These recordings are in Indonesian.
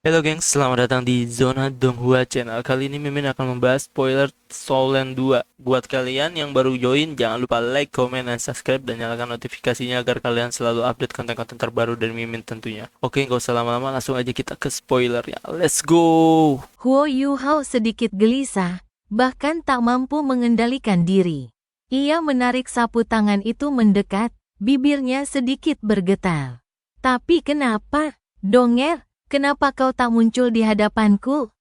Halo gengs, selamat datang di Zona Donghua Channel. Kali ini Mimin akan membahas spoiler Soulland 2. Buat kalian yang baru join, jangan lupa like, comment, dan subscribe, dan nyalakan notifikasinya agar kalian selalu update konten-konten terbaru dari Mimin tentunya. Oke, nggak usah lama-lama, langsung aja kita ke spoilernya. Let's go! Huo Yuhao sedikit gelisah, bahkan tak mampu mengendalikan diri. Ia menarik sapu tangan itu mendekat, bibirnya sedikit bergetar. Tapi kenapa, Donger? Kenapa kau tak muncul di hadapanku?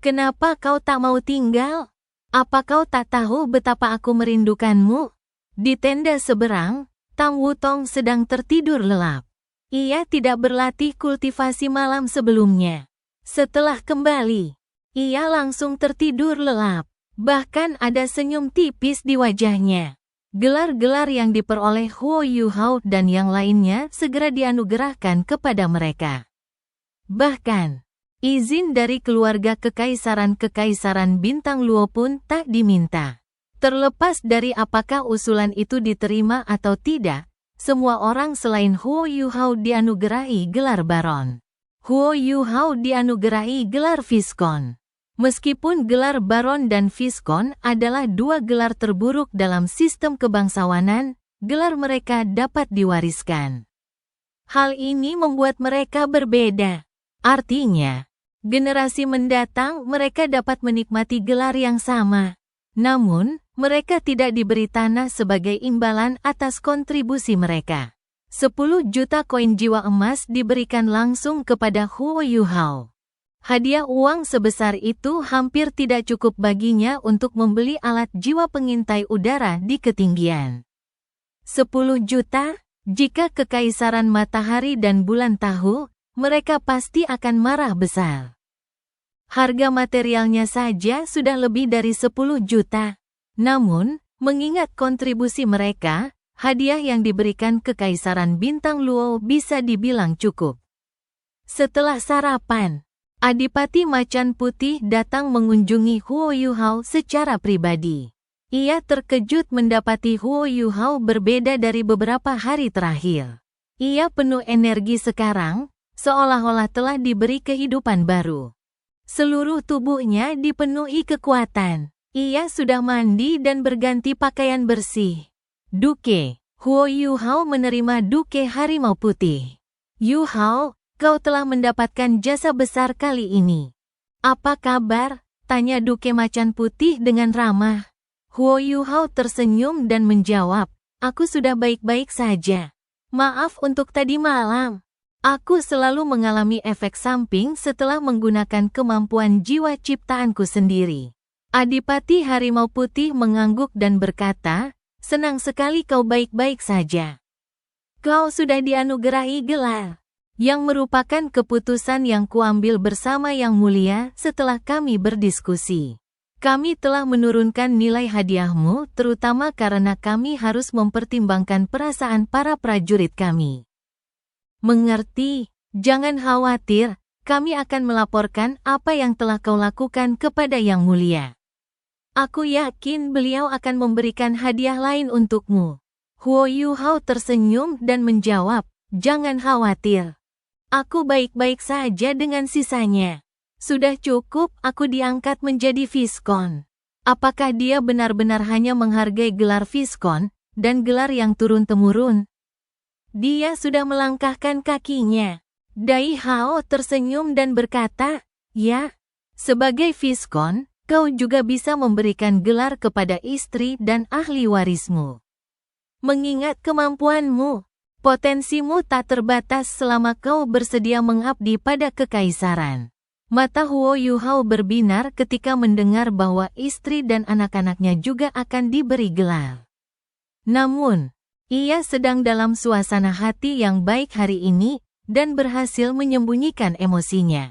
Kenapa kau tak mau tinggal? Apa kau tak tahu betapa aku merindukanmu? Di tenda seberang, Tang Wutong sedang tertidur lelap. Ia tidak berlatih kultivasi malam sebelumnya. Setelah kembali, ia langsung tertidur lelap. Bahkan ada senyum tipis di wajahnya. Gelar-gelar yang diperoleh Huo Yuhao dan yang lainnya segera dianugerahkan kepada mereka. Bahkan, izin dari keluarga Kekaisaran Bintang Luo pun tak diminta. Terlepas dari apakah usulan itu diterima atau tidak, semua orang selain Huo Yuhao dianugerahi gelar Baron. Huo Yuhao dianugerahi gelar Viscount. Meskipun gelar Baron dan Viscount adalah dua gelar terburuk dalam sistem kebangsawanan, gelar mereka dapat diwariskan. Hal ini membuat mereka berbeda. Artinya, generasi mendatang mereka dapat menikmati gelar yang sama. Namun, mereka tidak diberi tanah sebagai imbalan atas kontribusi mereka. 10 juta koin jiwa emas diberikan langsung kepada Huo Yuhao. Hadiah uang sebesar itu hampir tidak cukup baginya untuk membeli alat jiwa pengintai udara di ketinggian. 10 juta? Jika Kekaisaran Matahari dan Bulan tahu, mereka pasti akan marah besar. Harga materialnya saja sudah lebih dari 10 juta. Namun, mengingat kontribusi mereka, hadiah yang diberikan Kekaisaran Bintang Luo bisa dibilang cukup. Setelah sarapan, Adipati Macan Putih datang mengunjungi Huo Yuhao secara pribadi. Ia terkejut mendapati Huo Yuhao berbeda dari beberapa hari terakhir. Ia penuh energi sekarang, seolah-olah telah diberi kehidupan baru. Seluruh tubuhnya dipenuhi kekuatan. Ia sudah mandi dan berganti pakaian bersih. Duke, Huo Yuhao menerima Duke Harimau Putih. Yuhao, kau telah mendapatkan jasa besar kali ini. Apa kabar? Tanya Duke Macan Putih dengan ramah. Huo Yuhao tersenyum dan menjawab, aku sudah baik-baik saja. Maaf untuk tadi malam. Aku selalu mengalami efek samping setelah menggunakan kemampuan jiwa ciptaanku sendiri. Adipati Harimau Putih mengangguk dan berkata, senang sekali kau baik-baik saja. Kau sudah dianugerahi gelar, yang merupakan keputusan yang kuambil bersama Yang Mulia setelah kami berdiskusi. Kami telah menurunkan nilai hadiahmu terutama karena kami harus mempertimbangkan perasaan para prajurit kami. Mengerti, jangan khawatir, kami akan melaporkan apa yang telah kau lakukan kepada Yang Mulia. Aku yakin beliau akan memberikan hadiah lain untukmu. Huo Yuhao tersenyum dan menjawab, jangan khawatir. Aku baik-baik saja dengan sisanya. Sudah cukup aku diangkat menjadi Viscount. Apakah dia benar-benar hanya menghargai gelar Viscount dan gelar yang turun-temurun? Dia sudah melangkahkan kakinya. Dai Hao tersenyum dan berkata, ya, sebagai Viscount, kau juga bisa memberikan gelar kepada istri dan ahli warismu. Mengingat kemampuanmu, potensimu tak terbatas selama kau bersedia mengabdi pada kekaisaran. Mata Huo Yuhao berbinar ketika mendengar bahwa istri dan anak-anaknya juga akan diberi gelar. Namun, ia sedang dalam suasana hati yang baik hari ini dan berhasil menyembunyikan emosinya.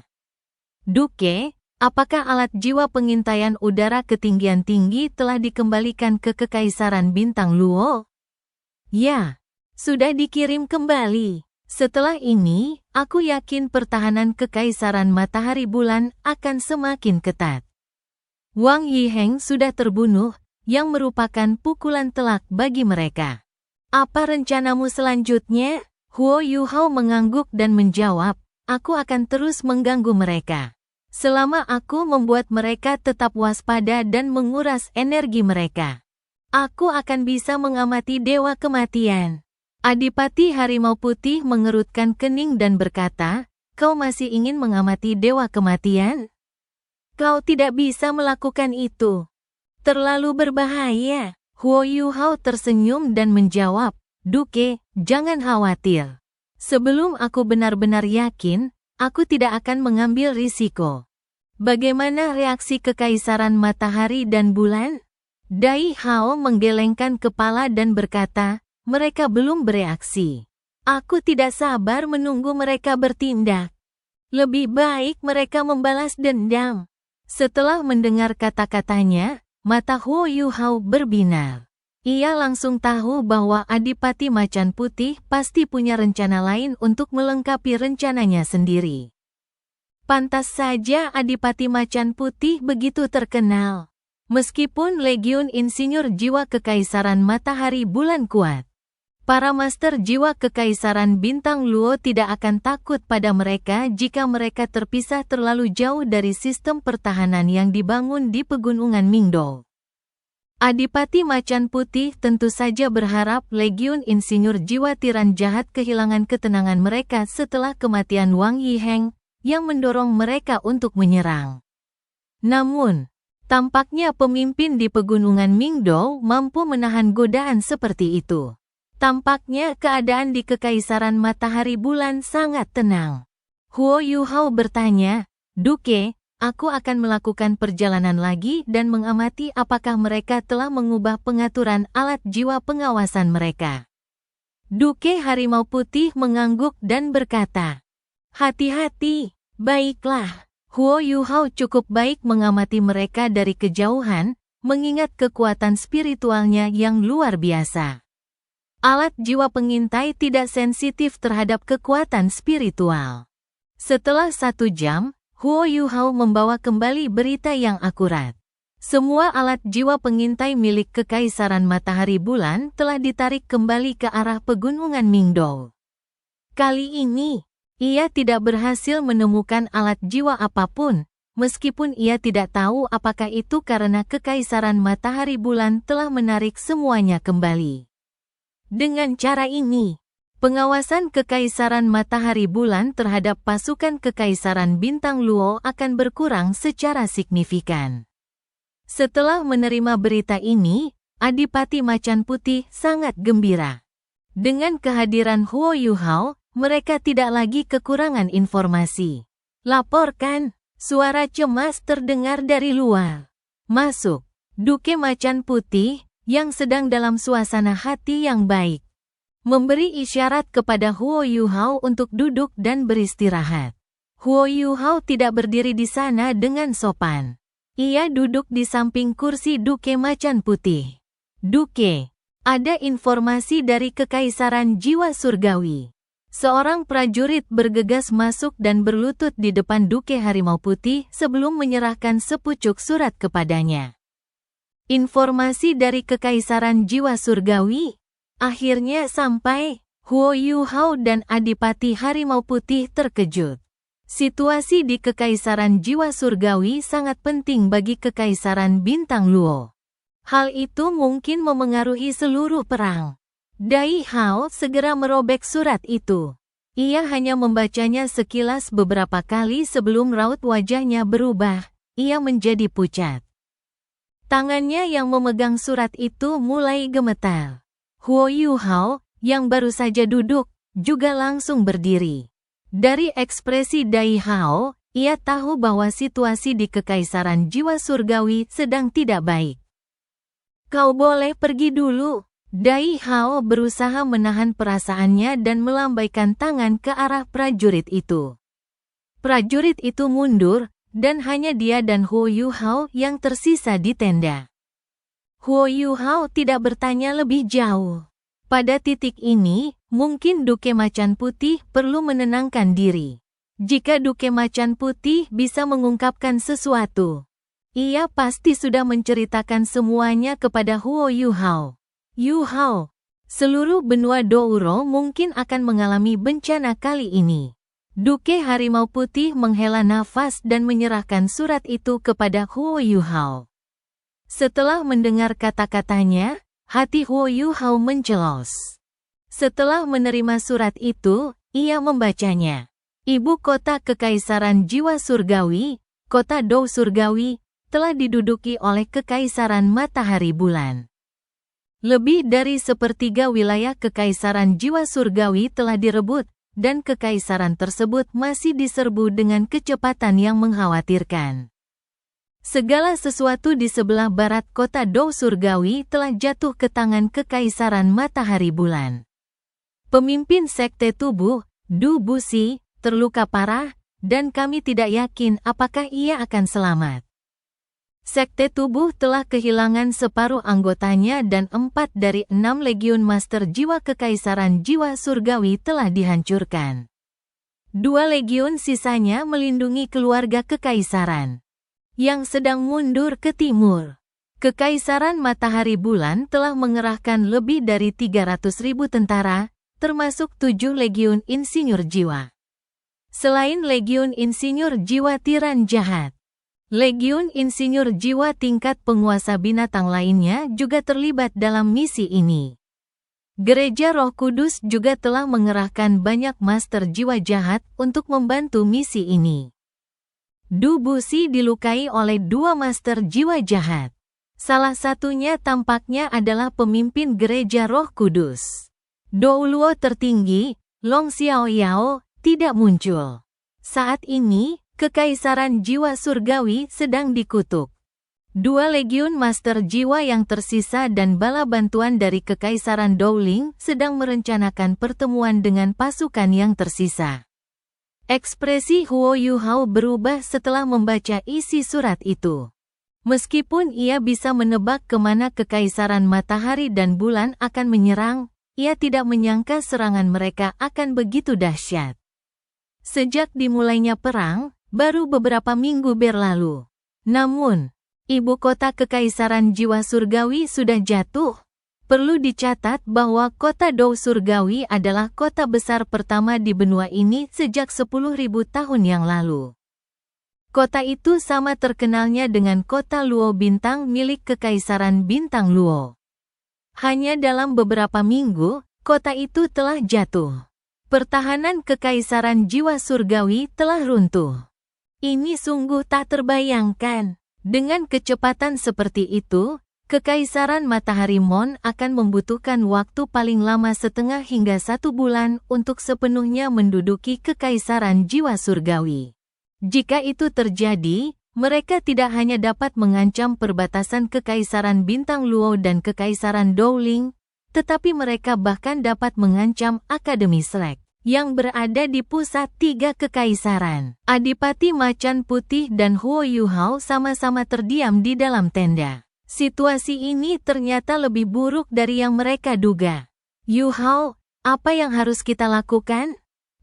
Duke, apakah alat jiwa pengintaian udara ketinggian tinggi telah dikembalikan ke Kekaisaran Bintang Luo? Ya, sudah dikirim kembali. Setelah ini, aku yakin pertahanan Kekaisaran Matahari Bulan akan semakin ketat. Wang Yiheng sudah terbunuh, yang merupakan pukulan telak bagi mereka. Apa rencanamu selanjutnya? Huo Yuhao mengangguk dan menjawab, aku akan terus mengganggu mereka. Selama aku membuat mereka tetap waspada dan menguras energi mereka, aku akan bisa mengamati Dewa Kematian. Adipati Harimau Putih mengerutkan kening dan berkata, kau masih ingin mengamati Dewa Kematian? Kau tidak bisa melakukan itu. Terlalu berbahaya. Huo Yuhao tersenyum dan menjawab, Duke, jangan khawatir. Sebelum aku benar-benar yakin, aku tidak akan mengambil risiko. Bagaimana reaksi Kekaisaran Matahari dan Bulan? Dai Hao menggelengkan kepala dan berkata, mereka belum bereaksi. Aku tidak sabar menunggu mereka bertindak. Lebih baik mereka membalas dendam. Setelah mendengar kata-katanya, mata Huo Yuhao berbinar. Ia langsung tahu bahwa Adipati Macan Putih pasti punya rencana lain untuk melengkapi rencananya sendiri. Pantas saja Adipati Macan Putih begitu terkenal. Meskipun Legiun Insinyur Jiwa Kekaisaran Matahari Bulan kuat, para Master Jiwa Kekaisaran Bintang Luo tidak akan takut pada mereka jika mereka terpisah terlalu jauh dari sistem pertahanan yang dibangun di Pegunungan Mingdou. Adipati Macan Putih tentu saja berharap Legiun Insinyur Jiwa Tiran Jahat kehilangan ketenangan mereka setelah kematian Wang Yiheng yang mendorong mereka untuk menyerang. Namun, tampaknya pemimpin di Pegunungan Mingdou mampu menahan godaan seperti itu. Tampaknya keadaan di Kekaisaran Matahari Bulan sangat tenang. Huo Yuhao bertanya, Duke, aku akan melakukan perjalanan lagi dan mengamati apakah mereka telah mengubah pengaturan alat jiwa pengawasan mereka. Duke Harimau Putih mengangguk dan berkata, hati-hati, baiklah. Huo Yuhao cukup baik mengamati mereka dari kejauhan, mengingat kekuatan spiritualnya yang luar biasa. Alat jiwa pengintai tidak sensitif terhadap kekuatan spiritual. Setelah 1 jam, Huo Yuhao membawa kembali berita yang akurat. Semua alat jiwa pengintai milik Kekaisaran Matahari Bulan telah ditarik kembali ke arah Pegunungan Mingdou. Kali ini, ia tidak berhasil menemukan alat jiwa apapun, meskipun ia tidak tahu apakah itu karena Kekaisaran Matahari Bulan telah menarik semuanya kembali. Dengan cara ini, pengawasan Kekaisaran Matahari Bulan terhadap pasukan Kekaisaran Bintang Luo akan berkurang secara signifikan. Setelah menerima berita ini, Adipati Macan Putih sangat gembira. Dengan kehadiran Huo Yuhao, mereka tidak lagi kekurangan informasi. Laporkan, suara cemas terdengar dari luar. Masuk, Duke Macan Putih, yang sedang dalam suasana hati yang baik, memberi isyarat kepada Huo Yuhao untuk duduk dan beristirahat. Huo Yuhao tidak berdiri di sana dengan sopan. Ia duduk di samping kursi Duke Macan Putih. Duke, ada informasi dari Kekaisaran Jiwa Surgawi. Seorang prajurit bergegas masuk dan berlutut di depan Duke Harimau Putih sebelum menyerahkan sepucuk surat kepadanya. Informasi dari Kekaisaran Jiwa Surgawi akhirnya sampai. Huo Yuhao dan Adipati Harimau Putih terkejut. Situasi di Kekaisaran Jiwa Surgawi sangat penting bagi Kekaisaran Bintang Luo. Hal itu mungkin memengaruhi seluruh perang. Dai Hao segera merobek surat itu. Ia hanya membacanya sekilas beberapa kali sebelum raut wajahnya berubah. Ia menjadi pucat. Tangannya yang memegang surat itu mulai gemetar. Huo Yuhao, yang baru saja duduk, juga langsung berdiri. Dari ekspresi Dai Hao, ia tahu bahwa situasi di Kekaisaran Jiwa Surgawi sedang tidak baik. Kau boleh pergi dulu. Dai Hao berusaha menahan perasaannya dan melambaikan tangan ke arah prajurit itu. Prajurit itu mundur, dan hanya dia dan Huo Yuhao yang tersisa di tenda. Huo Yuhao tidak bertanya lebih jauh. Pada titik ini, mungkin Duke Macan Putih perlu menenangkan diri. Jika Duke Macan Putih bisa mengungkapkan sesuatu, ia pasti sudah menceritakan semuanya kepada Huo Yuhao. Yuhao, seluruh benua Douro mungkin akan mengalami bencana kali ini. Duke Harimau Putih menghela nafas dan menyerahkan surat itu kepada Huo Yuhao. Setelah mendengar kata-katanya, hati Huo Yuhao mencelos. Setelah menerima surat itu, ia membacanya. Ibu kota Kekaisaran Jiwa Surgawi, kota Dou Surgawi, telah diduduki oleh Kekaisaran Matahari Bulan. Lebih dari sepertiga wilayah Kekaisaran Jiwa Surgawi telah direbut, dan kekaisaran tersebut masih diserbu dengan kecepatan yang mengkhawatirkan. Segala sesuatu di sebelah barat kota Dou Surgawi telah jatuh ke tangan Kekaisaran Matahari Bulan. Pemimpin Sekte Tubuh, Du Buxi, terluka parah, dan kami tidak yakin apakah ia akan selamat. Sekte Tubuh telah kehilangan separuh anggotanya dan 4 dari 6 legiun Master Jiwa Kekaisaran Jiwa Surgawi telah dihancurkan. 2 legiun sisanya melindungi keluarga kekaisaran yang sedang mundur ke timur. Kekaisaran Matahari Bulan telah mengerahkan lebih dari 300.000 tentara, termasuk 7 legiun insinyur jiwa. Selain legiun insinyur jiwa tiran jahat, legiun insinyur jiwa tingkat penguasa binatang lainnya juga terlibat dalam misi ini. Gereja Roh Kudus juga telah mengerahkan banyak master jiwa jahat untuk membantu misi ini. Du Buxi dilukai oleh 2 master jiwa jahat. Salah satunya tampaknya adalah pemimpin Gereja Roh Kudus. Dou Luo tertinggi, Long Xiaoyao, tidak muncul. Saat ini, Kekaisaran Jiwa Surgawi sedang dikutuk. 2 legiun master jiwa yang tersisa dan bala bantuan dari Kekaisaran Douling sedang merencanakan pertemuan dengan pasukan yang tersisa. Ekspresi Huo Yuhao berubah setelah membaca isi surat itu. Meskipun ia bisa menebak kemana Kekaisaran Matahari dan Bulan akan menyerang, ia tidak menyangka serangan mereka akan begitu dahsyat. Sejak dimulainya perang, baru beberapa minggu berlalu. Namun, ibu kota Kekaisaran Jiwa Surgawi sudah jatuh. Perlu dicatat bahwa kota Dou Surgawi adalah kota besar pertama di benua ini sejak 10.000 tahun yang lalu. Kota itu sama terkenalnya dengan kota Luo Bintang milik Kekaisaran Bintang Luo. Hanya dalam beberapa minggu, kota itu telah jatuh. Pertahanan Kekaisaran Jiwa Surgawi telah runtuh. Ini sungguh tak terbayangkan. Dengan kecepatan seperti itu, Kekaisaran Matahari Mon akan membutuhkan waktu paling lama setengah hingga 1 bulan untuk sepenuhnya menduduki Kekaisaran Jiwa Surgawi. Jika itu terjadi, mereka tidak hanya dapat mengancam perbatasan Kekaisaran Bintang Luo dan Kekaisaran Douling, tetapi mereka bahkan dapat mengancam Akademi Slack yang berada di pusat 3 kekaisaran. Adipati Macan Putih dan Huo Yuhao sama-sama terdiam di dalam tenda. Situasi ini ternyata lebih buruk dari yang mereka duga. Yuhao, apa yang harus kita lakukan?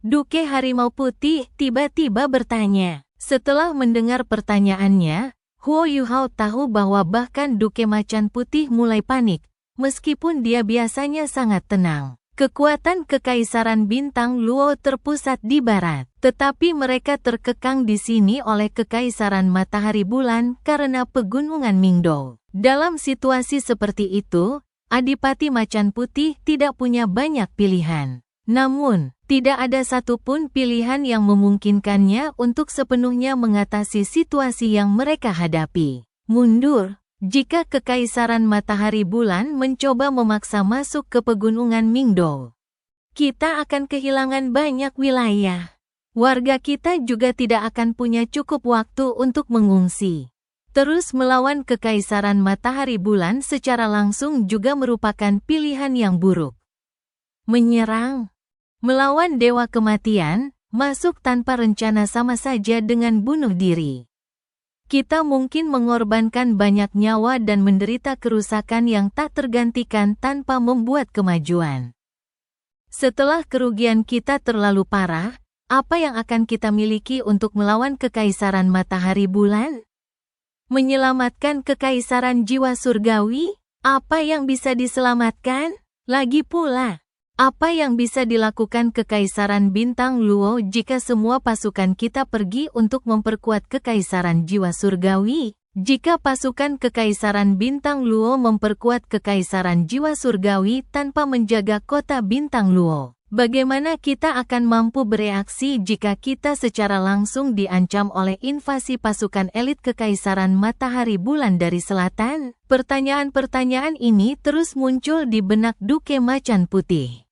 Duke Harimau Putih tiba-tiba bertanya. Setelah mendengar pertanyaannya, Huo Yuhao tahu bahwa bahkan Duke Macan Putih mulai panik, meskipun dia biasanya sangat tenang. Kekuatan Kekaisaran Bintang Luo terpusat di barat, tetapi mereka terkekang di sini oleh Kekaisaran Matahari Bulan karena pegunungan Mingdou. Dalam situasi seperti itu, Adipati Macan Putih tidak punya banyak pilihan. Namun, tidak ada satupun pilihan yang memungkinkannya untuk sepenuhnya mengatasi situasi yang mereka hadapi. Mundur. Jika Kekaisaran Matahari Bulan mencoba memaksa masuk ke pegunungan Mingdou, kita akan kehilangan banyak wilayah. Warga kita juga tidak akan punya cukup waktu untuk mengungsi. Terus melawan Kekaisaran Matahari Bulan secara langsung juga merupakan pilihan yang buruk. Menyerang, melawan Dewa Kematian, masuk tanpa rencana sama saja dengan bunuh diri. Kita mungkin mengorbankan banyak nyawa dan menderita kerusakan yang tak tergantikan tanpa membuat kemajuan. Setelah kerugian kita terlalu parah, apa yang akan kita miliki untuk melawan Kekaisaran Matahari Bulan? Menyelamatkan Kekaisaran Jiwa Surgawi? Apa yang bisa diselamatkan? Lagi pula, Apa yang bisa dilakukan Kekaisaran Bintang Luo jika semua pasukan kita pergi untuk memperkuat Kekaisaran Jiwa Surgawi? Jika pasukan Kekaisaran Bintang Luo memperkuat Kekaisaran Jiwa Surgawi tanpa menjaga kota Bintang Luo, bagaimana kita akan mampu bereaksi jika kita secara langsung diancam oleh invasi pasukan elit Kekaisaran Matahari Bulan dari Selatan? Pertanyaan-pertanyaan ini terus muncul di benak Duke Macan Putih.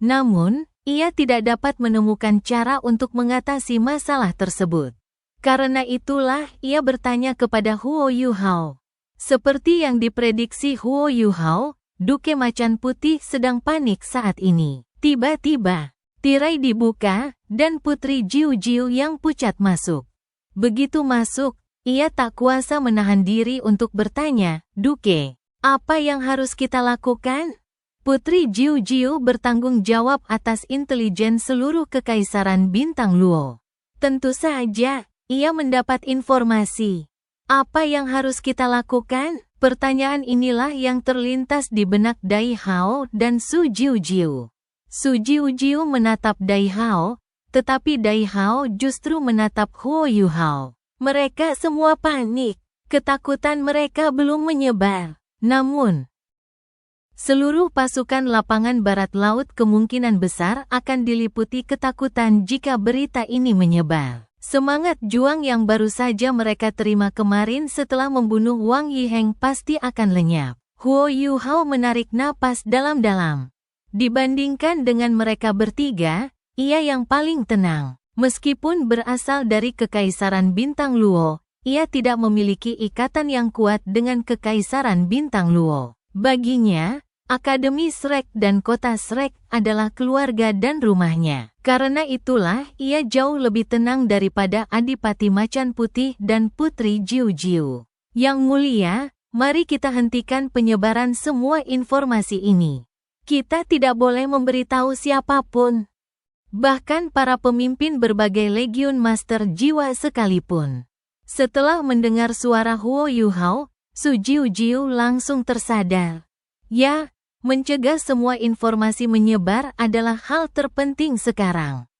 Namun, ia tidak dapat menemukan cara untuk mengatasi masalah tersebut. Karena itulah ia bertanya kepada Huo Yuhao. Seperti yang diprediksi Huo Yuhao, Duke Macan Putih sedang panik saat ini. Tiba-tiba, tirai dibuka, dan Putri Jiu Jiu yang pucat masuk. Begitu masuk, ia tak kuasa menahan diri untuk bertanya, "Duke, apa yang harus kita lakukan?" Putri Jiu Jiu bertanggung jawab atas intelijen seluruh Kekaisaran Bintang Luo. Tentu saja, ia mendapat informasi. Apa yang harus kita lakukan? Pertanyaan inilah yang terlintas di benak Dai Hao dan Su Jiu Jiu. Su Jiu Jiu menatap Dai Hao, tetapi Dai Hao justru menatap Huo Yuhao. Mereka semua panik. Ketakutan mereka belum menyebar. Namun, seluruh pasukan lapangan barat laut kemungkinan besar akan diliputi ketakutan jika berita ini menyebar. Semangat juang yang baru saja mereka terima kemarin setelah membunuh Wang Yiheng pasti akan lenyap. Huo Yuhao menarik napas dalam-dalam. Dibandingkan dengan mereka bertiga, ia yang paling tenang. Meskipun berasal dari Kekaisaran Bintang Luo, ia tidak memiliki ikatan yang kuat dengan Kekaisaran Bintang Luo. Baginya, Akademi Shrek dan kota Shrek adalah keluarga dan rumahnya. Karena itulah ia jauh lebih tenang daripada Adipati Macan Putih dan Putri Jiu Jiu. Yang mulia, mari kita hentikan penyebaran semua informasi ini. Kita tidak boleh memberitahu siapapun. Bahkan para pemimpin berbagai legiun master jiwa sekalipun. Setelah mendengar suara Huo Yuhao, Su Jiu Jiu langsung tersadar. Ya, mencegah semua informasi menyebar adalah hal terpenting sekarang.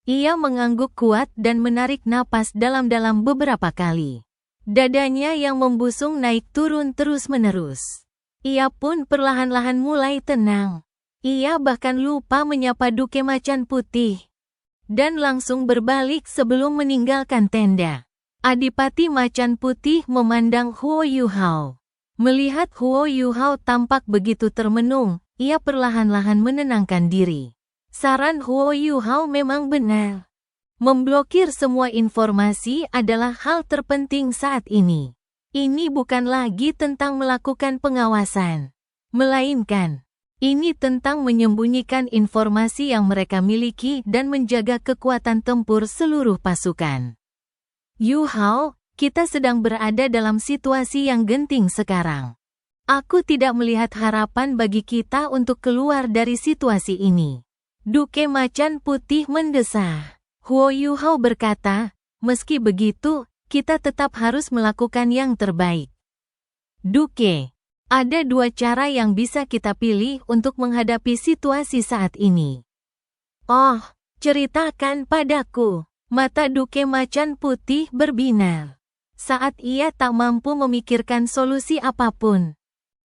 Ia mengangguk kuat dan menarik napas dalam-dalam beberapa kali. Dadanya yang membusung naik turun terus-menerus. Ia pun perlahan-lahan mulai tenang. Ia bahkan lupa menyapa Duke Macan Putih. Dan langsung berbalik sebelum meninggalkan tenda. Adipati Macan Putih memandang Huo Yuhao. Melihat Huo Yuhao tampak begitu termenung, ia perlahan-lahan menenangkan diri. Saran Huo Yuhao memang benar. Memblokir semua informasi adalah hal terpenting saat ini. Ini bukan lagi tentang melakukan pengawasan, melainkan ini tentang menyembunyikan informasi yang mereka miliki dan menjaga kekuatan tempur seluruh pasukan. Yuhao, kita sedang berada dalam situasi yang genting sekarang. Aku tidak melihat harapan bagi kita untuk keluar dari situasi ini. Duke Macan Putih mendesah. Huo Yuhao berkata, meski begitu, kita tetap harus melakukan yang terbaik. Duke, ada dua cara yang bisa kita pilih untuk menghadapi situasi saat ini. Oh, ceritakan padaku. Mata Duke Macan Putih berbinar. Saat ia tak mampu memikirkan solusi apapun.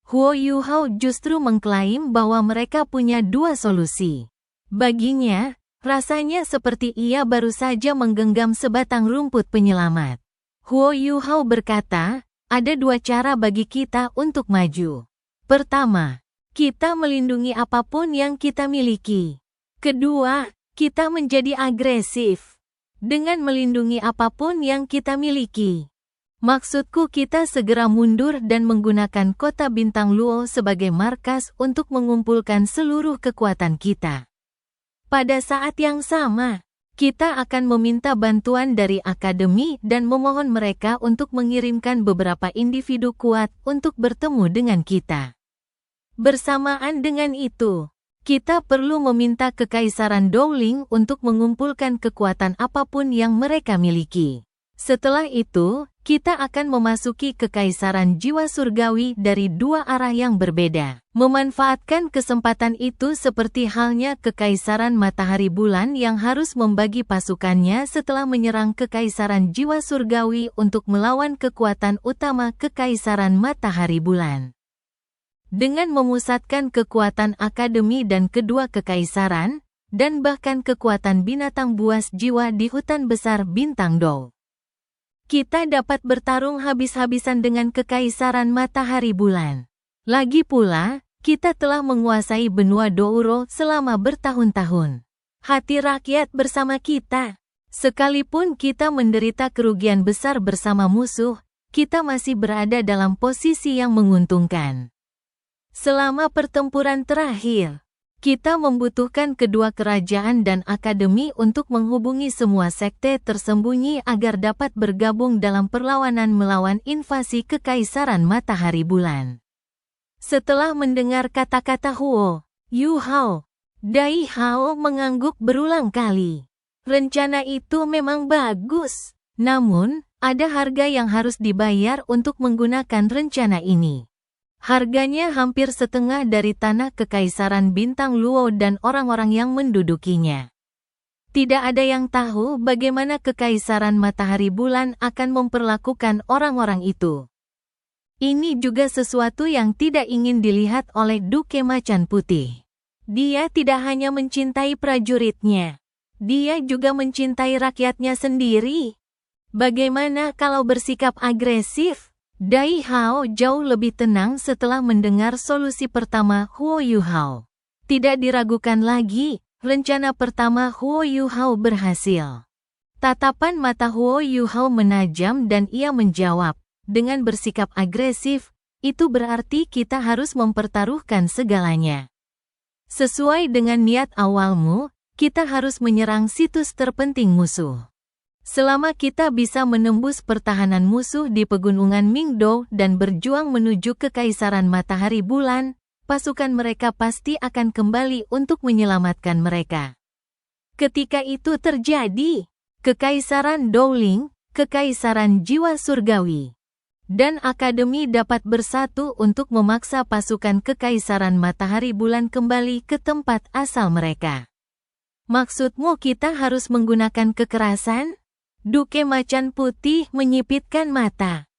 Huo Yuhao justru mengklaim bahwa mereka punya dua solusi. Baginya, rasanya seperti ia baru saja menggenggam sebatang rumput penyelamat. Huo Yuhao berkata, ada dua cara bagi kita untuk maju. Pertama, kita melindungi apapun yang kita miliki. Kedua, kita menjadi agresif. Dengan melindungi apapun yang kita miliki. Maksudku kita segera mundur dan menggunakan kota Bintang Luo sebagai markas untuk mengumpulkan seluruh kekuatan kita. Pada saat yang sama, kita akan meminta bantuan dari akademi dan memohon mereka untuk mengirimkan beberapa individu kuat untuk bertemu dengan kita. Bersamaan dengan itu, kita perlu meminta Kekaisaran Dowling untuk mengumpulkan kekuatan apapun yang mereka miliki. Setelah itu, kita akan memasuki kekaisaran jiwa surgawi dari dua arah yang berbeda. Memanfaatkan kesempatan itu seperti halnya kekaisaran matahari bulan yang harus membagi pasukannya setelah menyerang kekaisaran jiwa surgawi untuk melawan kekuatan utama kekaisaran matahari bulan. Dengan memusatkan kekuatan akademi dan kedua kekaisaran, dan bahkan kekuatan binatang buas jiwa di hutan besar bintang Dou, kita dapat bertarung habis-habisan dengan kekaisaran matahari bulan. Lagi pula, kita telah menguasai benua Douro selama bertahun-tahun. Hati rakyat bersama kita. Sekalipun kita menderita kerugian besar bersama musuh, kita masih berada dalam posisi yang menguntungkan. Selama pertempuran terakhir, kita membutuhkan kedua kerajaan dan akademi untuk menghubungi semua sekte tersembunyi agar dapat bergabung dalam perlawanan melawan invasi kekaisaran matahari bulan. Setelah mendengar kata-kata Huo Yu Hao, Dai Hao mengangguk berulang kali. Rencana itu memang bagus, namun ada harga yang harus dibayar untuk menggunakan rencana ini. Harganya hampir setengah dari tanah kekaisaran bintang Luo dan orang-orang yang mendudukinya. Tidak ada yang tahu bagaimana kekaisaran matahari bulan akan memperlakukan orang-orang itu. Ini juga sesuatu yang tidak ingin dilihat oleh Duke Macan Putih. Dia tidak hanya mencintai prajuritnya, dia juga mencintai rakyatnya sendiri. Bagaimana kalau bersikap agresif? Dai Hao jauh lebih tenang setelah mendengar solusi pertama Huo Yu Hao. Tidak diragukan lagi, rencana pertama Huo Yu Hao berhasil. Tatapan mata Huo Yu Hao menajam dan ia menjawab, dengan bersikap agresif, itu berarti kita harus mempertaruhkan segalanya. Sesuai dengan niat awalmu, kita harus menyerang situs terpenting musuh. Selama kita bisa menembus pertahanan musuh di pegunungan Mingdou dan berjuang menuju kekaisaran matahari bulan, pasukan mereka pasti akan kembali untuk menyelamatkan mereka. Ketika itu terjadi, kekaisaran Douling, kekaisaran jiwa surgawi, dan akademi dapat bersatu untuk memaksa pasukan kekaisaran matahari bulan kembali ke tempat asal mereka. Maksudmu kita harus menggunakan kekerasan? Duke Macan Putih menyipitkan mata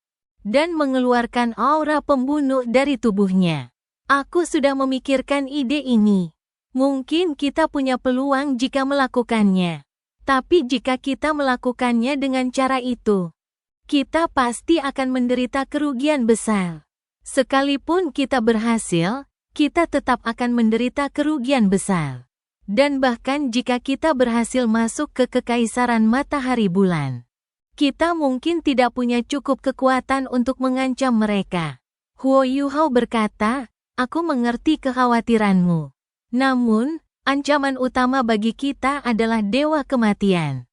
dan mengeluarkan aura pembunuh dari tubuhnya. Aku sudah memikirkan ide ini. Mungkin kita punya peluang jika melakukannya. Tapi jika kita melakukannya dengan cara itu, kita pasti akan menderita kerugian besar. Sekalipun kita berhasil, kita tetap akan menderita kerugian besar. Dan bahkan jika kita berhasil masuk ke kekaisaran matahari bulan, kita mungkin tidak punya cukup kekuatan untuk mengancam mereka. Huo Yu Hao berkata, aku mengerti kekhawatiranmu. Namun, ancaman utama bagi kita adalah dewa kematian.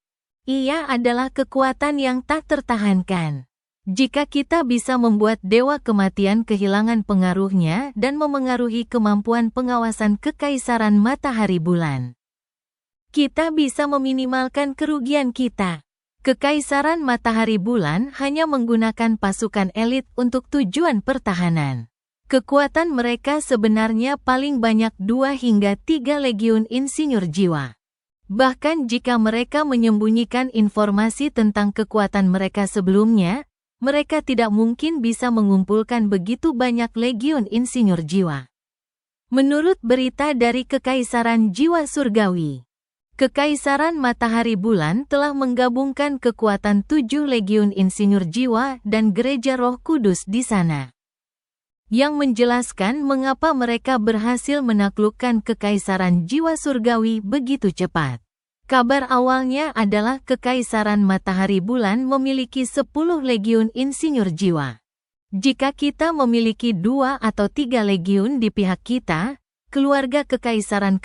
Ia adalah kekuatan yang tak tertahankan. Jika kita bisa membuat dewa kematian kehilangan pengaruhnya dan memengaruhi kemampuan pengawasan kekaisaran matahari bulan, kita bisa meminimalkan kerugian kita. Kekaisaran matahari bulan hanya menggunakan pasukan elit untuk tujuan pertahanan. Kekuatan mereka sebenarnya paling banyak 2 hingga 3 legiun insinyur jiwa. Bahkan jika mereka menyembunyikan informasi tentang kekuatan mereka sebelumnya, mereka tidak mungkin bisa mengumpulkan begitu banyak legiun insinyur jiwa. Menurut berita dari Kekaisaran Jiwa Surgawi, Kekaisaran Matahari Bulan telah menggabungkan kekuatan 7 legiun insinyur jiwa dan gereja Roh Kudus di sana, yang menjelaskan mengapa mereka berhasil menaklukkan Kekaisaran Jiwa Surgawi begitu cepat. Kabar awalnya adalah Kekaisaran Matahari Bulan memiliki 10 legiun insinyur jiwa. Jika kita memiliki 2 atau 3 legiun di pihak kita, keluarga Kekaisaran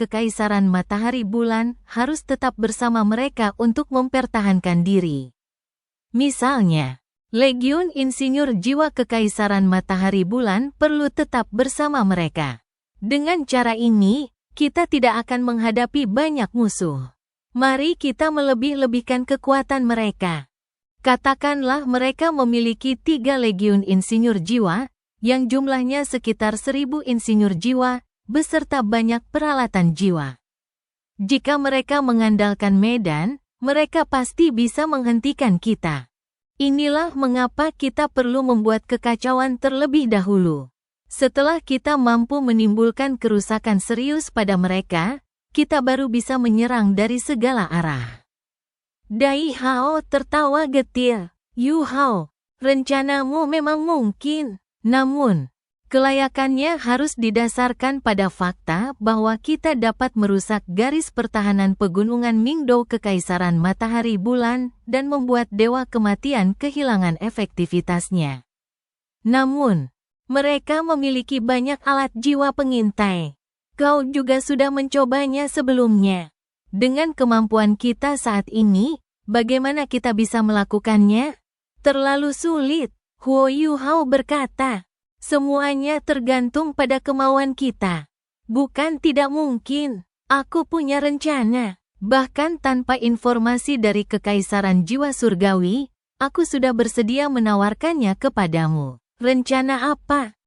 Matahari Bulan harus tetap bersama mereka untuk mempertahankan diri. Misalnya, legiun insinyur jiwa Kekaisaran Matahari Bulan perlu tetap bersama mereka. Dengan cara ini, kita tidak akan menghadapi banyak musuh. Mari kita melebih-lebihkan kekuatan mereka. Katakanlah mereka memiliki 3 legiun insinyur jiwa, yang jumlahnya sekitar 1000 insinyur jiwa, beserta banyak peralatan jiwa. Jika mereka mengandalkan medan, mereka pasti bisa menghentikan kita. Inilah mengapa kita perlu membuat kekacauan terlebih dahulu. Setelah kita mampu menimbulkan kerusakan serius pada mereka, kita baru bisa menyerang dari segala arah. Dai Hao tertawa getir. Yu Hao, rencanamu memang mungkin. Namun, kelayakannya harus didasarkan pada fakta bahwa kita dapat merusak garis pertahanan pegunungan Mingdou Kekaisaran Matahari Bulan dan membuat Dewa Kematian kehilangan efektivitasnya. Namun, mereka memiliki banyak alat jiwa pengintai. Kau juga sudah mencobanya sebelumnya. Dengan kemampuan kita saat ini, bagaimana kita bisa melakukannya? Terlalu sulit, Huo Yu Hao berkata. Semuanya tergantung pada kemauan kita. Bukan tidak mungkin. Aku punya rencana. Bahkan tanpa informasi dari Kekaisaran Jiwa Surgawi, aku sudah bersedia menawarkannya kepadamu. Rencana apa?